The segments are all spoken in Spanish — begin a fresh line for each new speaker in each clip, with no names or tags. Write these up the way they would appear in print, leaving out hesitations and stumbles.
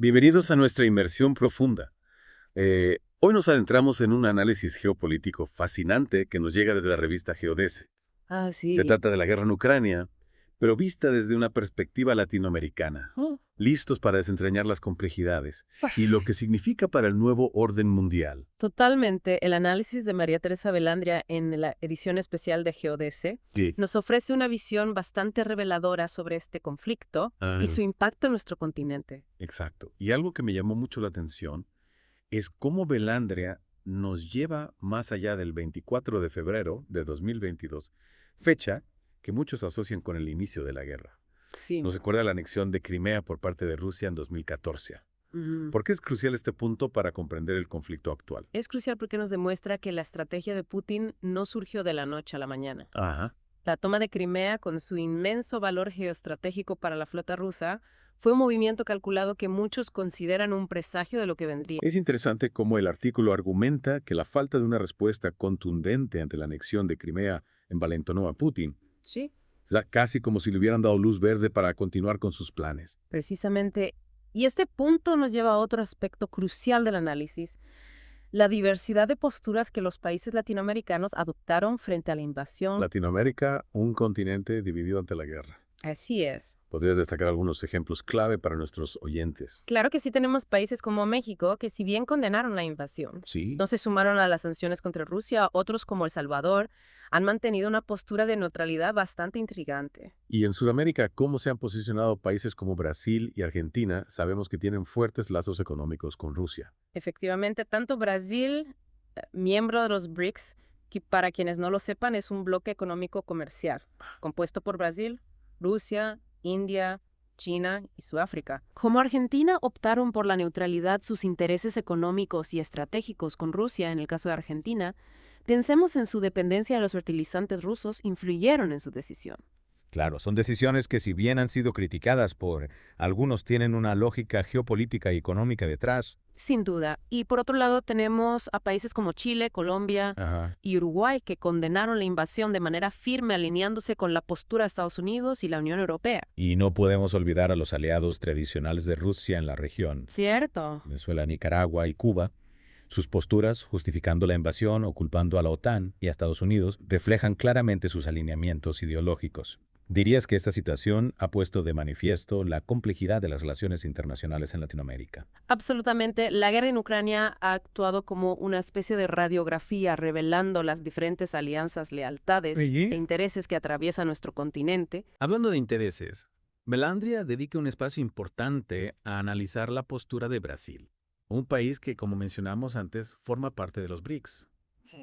Bienvenidos a nuestra inmersión profunda. Hoy nos adentramos en un análisis geopolítico fascinante que nos llega desde la revista Geodese.
Ah,
Se
sí.
trata de la guerra en Ucrania, pero vista desde una perspectiva latinoamericana,
Mm.
listos para desentrañar las complejidades y lo que significa para el nuevo orden mundial.
Totalmente. El análisis de María Teresa Belandria en la edición especial de Geodese
Sí.
nos ofrece una visión bastante reveladora sobre este conflicto y su impacto en nuestro continente.
Exacto. Y algo que me llamó mucho la atención es cómo Belandria nos lleva más allá del 24 de febrero de 2022, fecha que muchos asocian con el inicio de la guerra.
Sí.
Nos recuerda la anexión de Crimea por parte de Rusia en 2014.
Ujú.
¿Por qué es crucial este punto para comprender el conflicto actual?
Es crucial porque nos demuestra que la estrategia de Putin no surgió de la noche a la mañana.
Ajá.
La toma de Crimea, con su inmenso valor geoestratégico para la flota rusa, fue un movimiento calculado que muchos consideran un presagio de lo que vendría.
Es interesante cómo el artículo argumenta que la falta de una respuesta contundente ante la anexión de Crimea envalentonó a Putin.
Sí.
O sea, casi como si le hubieran dado luz verde para continuar con sus planes.
Precisamente. Y este punto nos lleva a otro aspecto crucial del análisis: la diversidad de posturas que los países latinoamericanos adoptaron frente a la invasión.
Latinoamérica, un continente dividido ante la guerra.
Así es.
¿Podrías destacar algunos ejemplos clave para nuestros oyentes?
Claro que sí tenemos países como México que, si bien condenaron la invasión,
Sí.
no se sumaron a las sanciones contra Rusia. Otros, como El Salvador, han mantenido una postura de neutralidad bastante intrigante.
Y en Sudamérica, ¿cómo se han posicionado países como Brasil y Argentina? Sabemos que tienen fuertes lazos económicos con Rusia.
Efectivamente, tanto Brasil, miembro de los BRICS, que para quienes no lo sepan es un bloque económico comercial, compuesto por Brasil, Rusia, India, China y Sudáfrica. Como Argentina optaron por la neutralidad, sus intereses económicos y estratégicos con Rusia, en el caso de Argentina, pensemos en su dependencia de los fertilizantes rusos, influyeron en su decisión.
Claro, son decisiones que, si bien han sido criticadas por algunos, tienen una lógica geopolítica y económica detrás.
Sin duda. Y por otro lado tenemos a países como Chile, Colombia
Ajá.
y Uruguay, que condenaron la invasión de manera firme, alineándose con la postura de Estados Unidos y la Unión Europea.
Y no podemos olvidar a los aliados tradicionales de Rusia en la región,
Cierto.
Venezuela, Nicaragua y Cuba. Sus posturas, justificando la invasión o culpando a la OTAN y a Estados Unidos, reflejan claramente sus alineamientos ideológicos. ¿Dirías que esta situación ha puesto de manifiesto la complejidad de las relaciones internacionales en Latinoamérica?
Absolutamente. La guerra en Ucrania ha actuado como una especie de radiografía, revelando las diferentes alianzas, lealtades
Oye.
e intereses que atraviesan nuestro continente.
Hablando de intereses, Melandria dedica un espacio importante a analizar la postura de Brasil, un país que, como mencionamos antes, forma parte de los BRICS.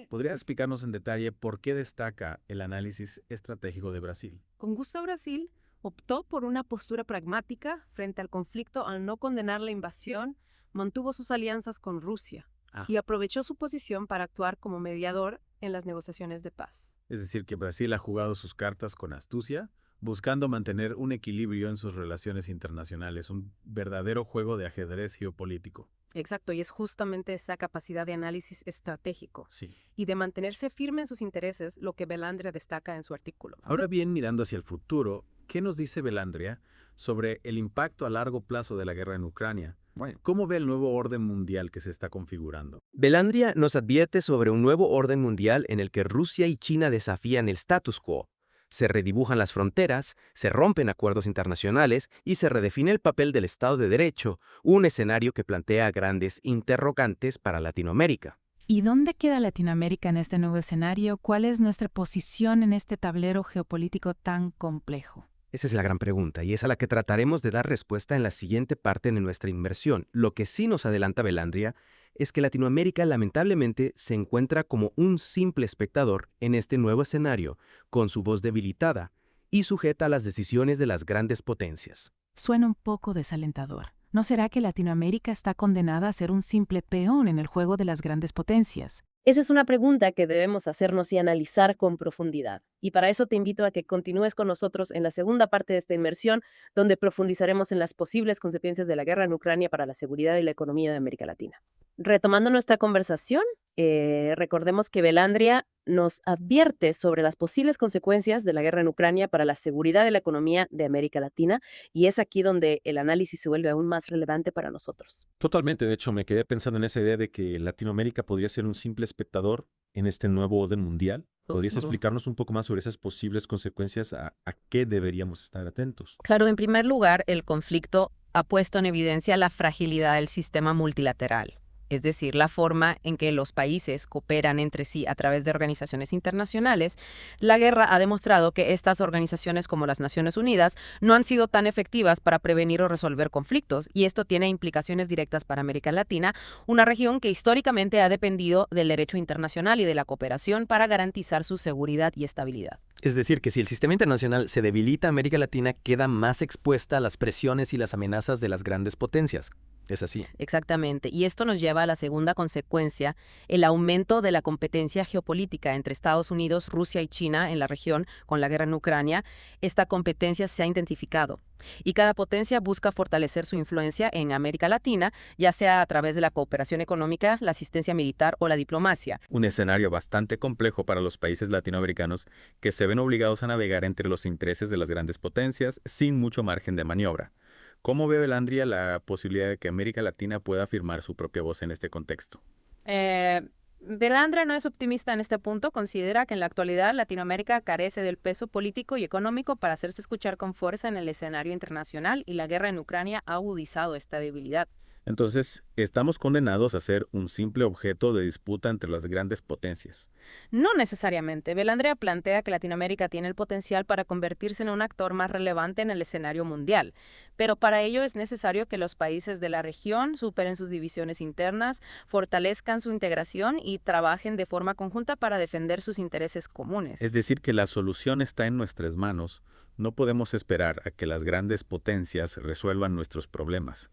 ¿Podría explicarnos en detalle por qué destaca el análisis estratégico de Brasil?
Con gusto, Brasil optó por una postura pragmática frente al conflicto al no condenar la invasión, mantuvo sus alianzas con Rusia
Ah,
y aprovechó su posición para actuar como mediador en las negociaciones de paz.
es decir, que Brasil ha jugado sus cartas con astucia, buscando mantener un equilibrio en sus relaciones internacionales, un verdadero juego de ajedrez geopolítico.
Exacto, y es justamente esa capacidad de análisis estratégico
Sí.
y de mantenerse firme en sus intereses lo que Belandria destaca en su artículo.
Ahora bien, mirando hacia el futuro, ¿qué nos dice Belandria sobre el impacto a largo plazo de la guerra en Ucrania? ¿Cómo ve el nuevo orden mundial que se está configurando?
Belandria nos advierte sobre un nuevo orden mundial en el que Rusia y China desafían el status quo. Se redibujan las fronteras, se rompen acuerdos internacionales y se redefine el papel del Estado de Derecho, un escenario que plantea grandes interrogantes para Latinoamérica.
¿Y dónde queda Latinoamérica en este nuevo escenario? ¿Cuál es nuestra posición en este tablero geopolítico tan complejo?
Esa es la gran pregunta y es a la que trataremos de dar respuesta en la siguiente parte de nuestra inmersión. Lo que sí nos adelanta Belandria es que Latinoamérica lamentablemente se encuentra como un simple espectador en este nuevo escenario, con su voz debilitada y sujeta a las decisiones de las grandes potencias.
Suena un poco desalentador. ¿No será que Latinoamérica está condenada a ser un simple peón en el juego de las grandes potencias?
Esa es una pregunta que debemos hacernos y analizar con profundidad. Y para eso te invito a que continúes con nosotros en la segunda parte de esta inmersión, donde profundizaremos en las posibles consecuencias de la guerra en Ucrania para la seguridad y la economía de América Latina. Retomando nuestra conversación, recordemos que Belandria nos advierte sobre las posibles consecuencias de la guerra en Ucrania para la seguridad de la economía de América Latina, y es aquí donde el análisis se vuelve aún más relevante para nosotros.
Totalmente, de hecho, me quedé pensando en esa idea de que Latinoamérica podría ser un simple espectador en este nuevo orden mundial. ¿Podrías
Ujú.
explicarnos un poco más sobre esas posibles consecuencias, a qué deberíamos estar atentos?
Claro, en primer lugar, el conflicto ha puesto en evidencia la fragilidad del sistema multilateral, es decir, la forma en que los países cooperan entre sí a través de organizaciones internacionales. La guerra ha demostrado que estas organizaciones como las Naciones Unidas no han sido tan efectivas para prevenir o resolver conflictos, y esto tiene implicaciones directas para América Latina, una región que históricamente ha dependido del derecho internacional y de la cooperación para garantizar su seguridad y estabilidad.
Es decir, que si el sistema internacional se debilita, América Latina queda más expuesta a las presiones y las amenazas de las grandes potencias. Es así.
Exactamente. Y esto nos lleva a la segunda consecuencia, el aumento de la competencia geopolítica entre Estados Unidos, Rusia y China en la región con la guerra en Ucrania. Esta competencia se ha intensificado y cada potencia busca fortalecer su influencia en América Latina, ya sea a través de la cooperación económica, la asistencia militar o la diplomacia.
Un escenario bastante complejo para los países latinoamericanos que se ven obligados a navegar entre los intereses de las grandes potencias sin mucho margen de maniobra. ¿Cómo ve Belandria la posibilidad de que América Latina pueda afirmar su propia voz en este contexto?
Belandra no es optimista en este punto, considera que en la actualidad Latinoamérica carece del peso político y económico para hacerse escuchar con fuerza en el escenario internacional, y la guerra en Ucrania ha agudizado esta debilidad.
Entonces, estamos condenados a ser un simple objeto de disputa entre las grandes potencias.
No necesariamente. Belandria plantea que Latinoamérica tiene el potencial para convertirse en un actor más relevante en el escenario mundial, pero para ello es necesario que los países de la región superen sus divisiones internas, fortalezcan su integración y trabajen de forma conjunta para defender sus intereses comunes.
Es decir, que la solución está en nuestras manos. No podemos esperar a que las grandes potencias resuelvan nuestros problemas.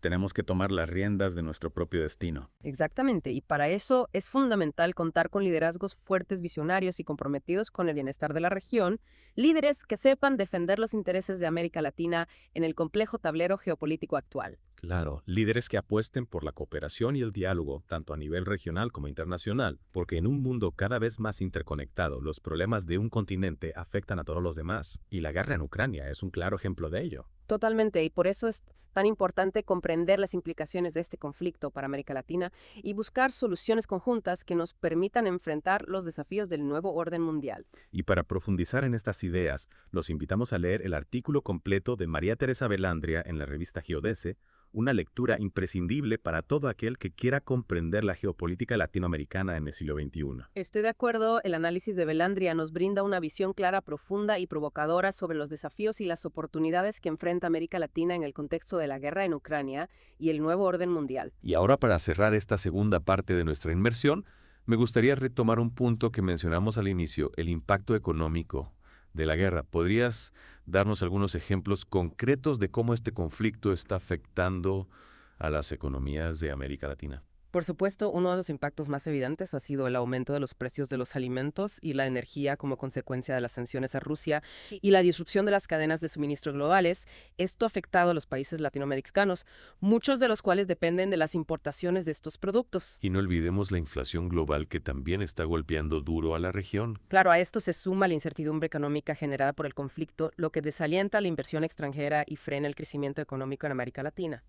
Tenemos que tomar las riendas de nuestro propio destino.
Exactamente, y para eso es fundamental contar con liderazgos fuertes, visionarios y comprometidos con el bienestar de la región, líderes que sepan defender los intereses de América Latina en el complejo tablero geopolítico actual.
Claro, líderes que apuesten por la cooperación y el diálogo, tanto a nivel regional como internacional, porque en un mundo cada vez más interconectado, los problemas de un continente afectan a todos los demás, y la guerra en Ucrania es un claro ejemplo de ello.
Totalmente, y por eso es tan importante comprender las implicaciones de este conflicto para América Latina y buscar soluciones conjuntas que nos permitan enfrentar los desafíos del nuevo orden mundial.
Y para profundizar en estas ideas, los invitamos a leer el artículo completo de María Teresa Belandria en la revista Geodese, una lectura imprescindible para todo aquel que quiera comprender la geopolítica latinoamericana en el siglo XXI.
Estoy de acuerdo, el análisis de Belandria nos brinda una visión clara, profunda y provocadora sobre los desafíos y las oportunidades que enfrenta América Latina en el contexto de la guerra en Ucrania y el nuevo orden mundial.
Y ahora, para cerrar esta segunda parte de nuestra inmersión, me gustaría retomar un punto que mencionamos al inicio, el impacto económico de la guerra. ¿Podrías darnos algunos ejemplos concretos de cómo este conflicto está afectando a las economías de América Latina?
Por supuesto, uno de los impactos más evidentes ha sido el aumento de los precios de los alimentos y la energía como consecuencia de las sanciones a Rusia y la disrupción de las cadenas de suministro globales. Esto ha afectado a los países latinoamericanos, muchos de los cuales dependen de las importaciones de estos productos.
Y no olvidemos la inflación global que también está golpeando duro a la región.
Claro, a esto se suma la incertidumbre económica generada por el conflicto, lo que desalienta la inversión extranjera y frena el crecimiento económico en América Latina.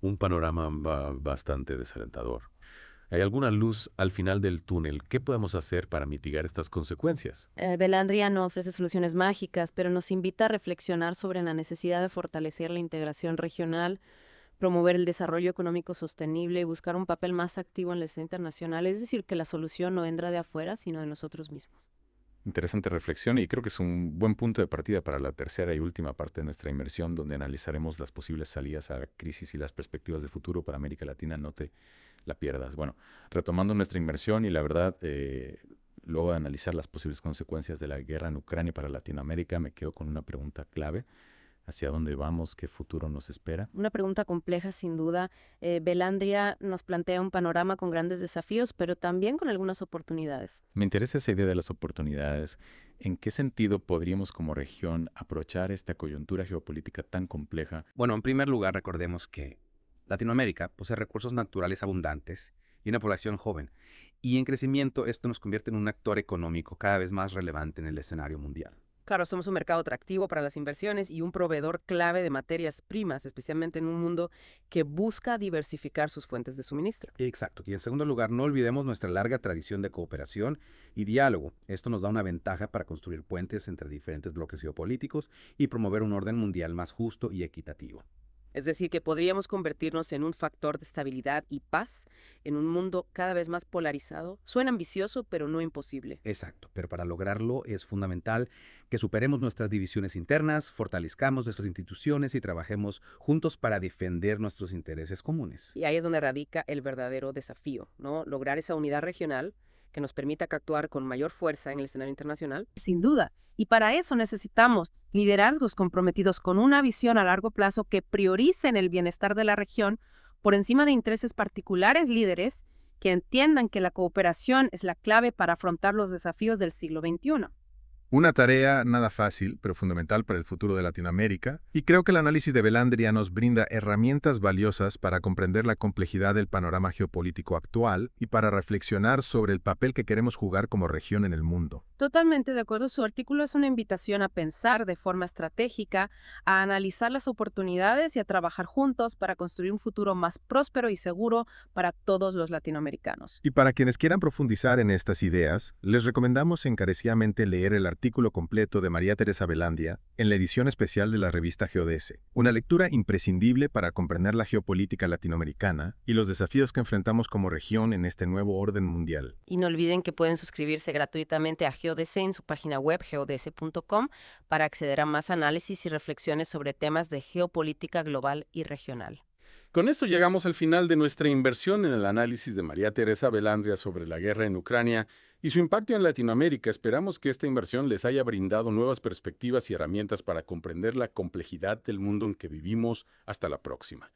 Un panorama bastante desalentador. ¿Hay alguna luz al final del túnel? ¿Qué podemos hacer para mitigar estas consecuencias?
Belandria no ofrece soluciones mágicas, pero nos invita a reflexionar sobre la necesidad de fortalecer la integración regional, promover el desarrollo económico sostenible y buscar un papel más activo en la escena internacional. Es decir, que la solución no vendrá de afuera, sino de nosotros mismos.
Interesante reflexión y creo que es un buen punto de partida para la tercera y última parte de nuestra inmersión, donde analizaremos las posibles salidas a la crisis y las perspectivas de futuro para América Latina. No te la pierdas. Bueno, retomando nuestra inmersión y la verdad, luego de analizar las posibles consecuencias de la guerra en Ucrania para Latinoamérica, me quedo con una pregunta clave. ¿Hacia dónde vamos? ¿Qué futuro nos espera?
Una pregunta compleja, sin duda. Belandria nos plantea un panorama con grandes desafíos, pero también con algunas oportunidades.
Me interesa esa idea de las oportunidades. ¿En qué sentido podríamos como región aprovechar esta coyuntura geopolítica tan compleja?
Bueno, en primer lugar, recordemos que
Latinoamérica posee recursos naturales abundantes y una población joven, y en crecimiento esto nos convierte en un actor económico cada vez más relevante en el escenario mundial.
Claro, somos un mercado atractivo para las inversiones y un proveedor clave de materias primas, especialmente en un mundo que busca diversificar sus fuentes de suministro.
Exacto. Y en segundo lugar, no olvidemos nuestra larga tradición de cooperación y diálogo. Esto nos da una ventaja para construir puentes entre diferentes bloques geopolíticos y promover un orden mundial más justo y equitativo.
Es decir, que podríamos convertirnos en un factor de estabilidad y paz en un mundo cada vez más polarizado. Suena ambicioso, pero no imposible.
Exacto, pero para lograrlo es fundamental que superemos nuestras divisiones internas, fortalezcamos nuestras instituciones y trabajemos juntos para defender nuestros intereses comunes.
Y ahí es donde radica el verdadero desafío, ¿no? Lograr esa unidad regional que nos permita actuar con mayor fuerza en el escenario internacional. Sin duda. Y para eso necesitamos liderazgos comprometidos con una visión a largo plazo que prioricen el bienestar de la región por encima de intereses particulares, líderes que entiendan que la cooperación es la clave para afrontar los desafíos del siglo XXI.
Una tarea nada fácil, pero fundamental para el futuro de Latinoamérica, y creo que el análisis de Belandria nos brinda herramientas valiosas para comprender la complejidad del panorama geopolítico actual y para reflexionar sobre el papel que queremos jugar como región en el mundo.
Totalmente de acuerdo. Su artículo es una invitación a pensar de forma estratégica, a analizar las oportunidades y a trabajar juntos para construir un futuro más próspero y seguro para todos los latinoamericanos.
Y para quienes quieran profundizar en estas ideas, les recomendamos encarecidamente leer el artículo completo de María Teresa Belandia en la edición especial de la revista GeoDS, una lectura imprescindible para comprender la geopolítica latinoamericana y los desafíos que enfrentamos como región en este nuevo orden mundial.
Y no olviden que pueden suscribirse gratuitamente a GeoDS en su página web geods.com para acceder a más análisis y reflexiones sobre temas de geopolítica global y regional.
Con esto llegamos al final de nuestra inversión en el análisis de María Teresa Belandria sobre la guerra en Ucrania y su impacto en Latinoamérica. Esperamos que esta inversión les haya brindado nuevas perspectivas y herramientas para comprender la complejidad del mundo en que vivimos. Hasta la próxima.